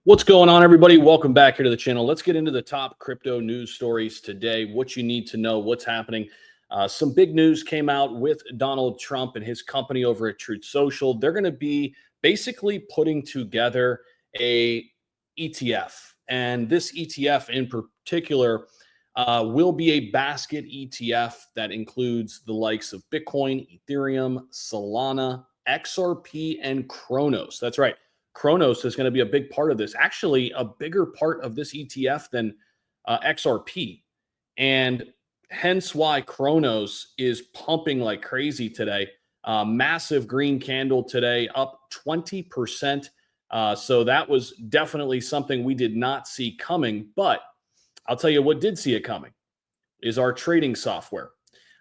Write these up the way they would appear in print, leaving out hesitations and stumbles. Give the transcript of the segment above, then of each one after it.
What's going on, everybody? Welcome back here to the channel. Let's get into the top crypto news stories today. What you need to know, what's happening. Some big news came out with Donald Trump and his company over at Truth Social. They're going to be basically putting together a ETF. And this ETF in particular will be a basket ETF that includes the likes of Bitcoin, Ethereum, Solana, XRP, and Kronos. That's right. Kronos is going to be a big part of this, actually a bigger part of this ETF than XRP. And hence why Kronos is pumping like crazy today. Massive green candle today, up 20%. So that was definitely something we did not see coming. But I'll tell you what did see it coming is our trading software.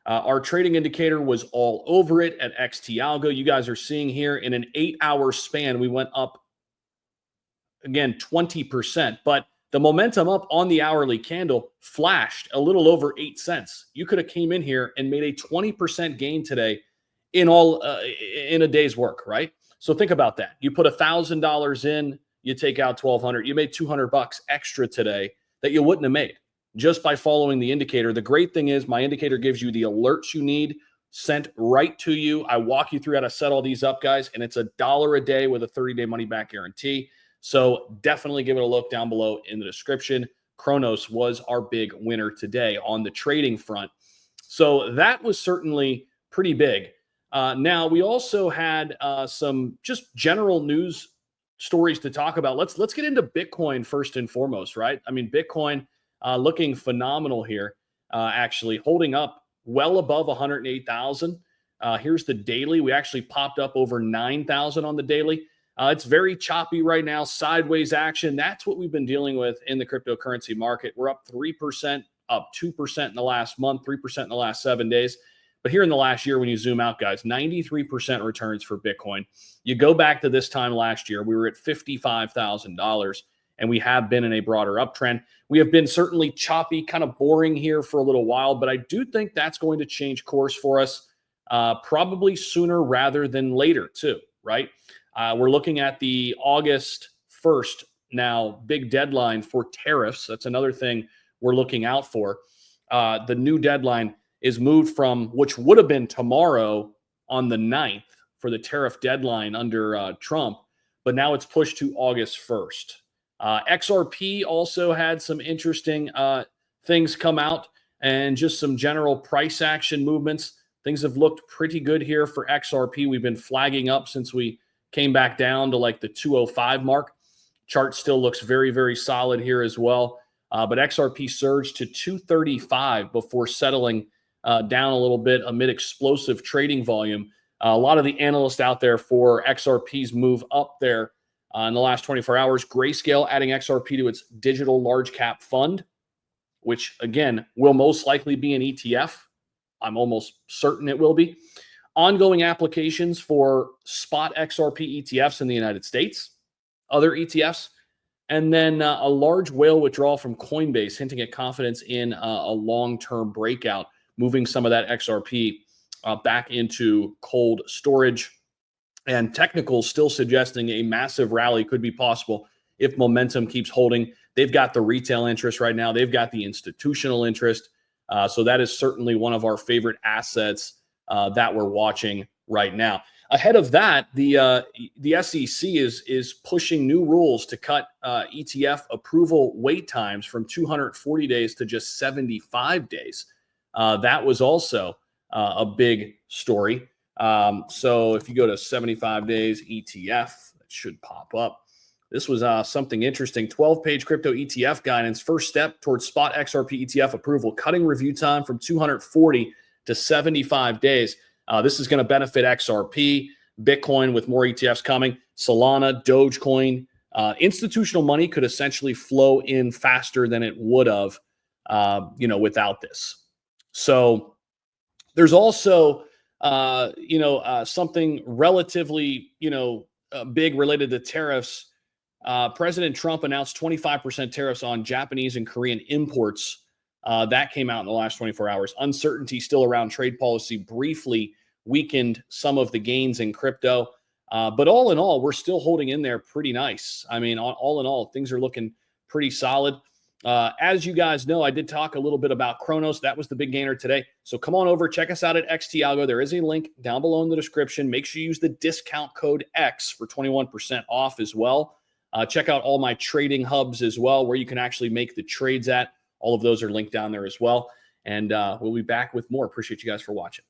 Our trading indicator was all over it at XT Algo. You guys are seeing here in an 8-hour span, we went up again 20%. But the momentum up on the hourly candle flashed a little over 8 cents. You could have came in here and made a 20% gain today in a day's work, right? So think about that. You put $1,000 in, you take out 1,200. You made $200 extra today that you wouldn't have made just by following the indicator. The great thing is my indicator gives you the alerts you need sent right to you. I walk you through how to set all these up, guys, and it's $1 a day with a 30-day money-back guarantee. So definitely give it a look down below in the description. Kronos was our big winner today on the trading front. So that was certainly pretty big. Now, we also had some just general news stories to talk about. Let's get into Bitcoin first and foremost, right? I mean, Bitcoin looking phenomenal here, actually holding up well above 108,000. Here's the daily. We actually popped up over 9,000 on the daily. It's very choppy right now, sideways action. That's what we've been dealing with in the cryptocurrency market. We're up 3%, up 2% in the last month, 3% in the last 7 days. But here in the last year, when you zoom out, guys, 93% returns for Bitcoin. You go back to this time last year, we were at $55,000, and we have been in a broader uptrend. We have been certainly choppy, kind of boring here for a little while, but I do think that's going to change course for us probably sooner rather than later too, right? We're looking at the August 1st now, big deadline for tariffs. That's another thing we're looking out for. The new deadline is moved from, which would have been tomorrow on the 9th for the tariff deadline under Trump, but now it's pushed to August 1st. XRP also had some interesting things come out and just some general price action movements. Things have looked pretty good here for XRP. We've been flagging up since we came back down to like the 205 mark. Chart still looks very, very solid here as well. But XRP surged to 235 before settling down a little bit amid explosive trading volume. A lot of the analysts out there for XRP's move up there in the last 24 hours. Grayscale adding XRP to its digital large cap fund, which again will most likely be an ETF. I'm almost certain it will be. Ongoing applications for spot XRP ETFs in the United States, other ETFs, and then a large whale withdrawal from Coinbase, hinting at confidence in a long-term breakout, moving some of that XRP back into cold storage. And technicals still suggesting a massive rally could be possible if momentum keeps holding. They've got the retail interest right now. They've got the institutional interest. So that is certainly one of our favorite assets that we're watching right now. Ahead of that, the SEC is pushing new rules to cut ETF approval wait times from 240 days to just 75 days. That was also a big story. So if you go to 75 days ETF, it should pop up. This was something interesting. 12-page crypto ETF guidance. First step towards spot XRP ETF approval, cutting review time from 240 to 75 days. This is going to benefit XRP, Bitcoin with more ETFs coming, Solana, Dogecoin. Institutional money could essentially flow in faster than it would have, without this. So there's also, something relatively, big related to tariffs. President Trump announced 25% tariffs on Japanese and Korean imports. That came out in the last 24 hours. Uncertainty still around trade policy briefly weakened some of the gains in crypto. But all in all, we're still holding in there pretty nice. I mean, all in all, things are looking pretty solid. As you guys know, I did talk a little bit about Kronos. That was the big gainer today. So come on over, check us out at XT Algo. There is a link down below in the description. Make sure you use the discount code X for 21% off as well. Check out all my trading hubs as well, where you can actually make the trades at. All of those are linked down there as well. And we'll be back with more. Appreciate you guys for watching.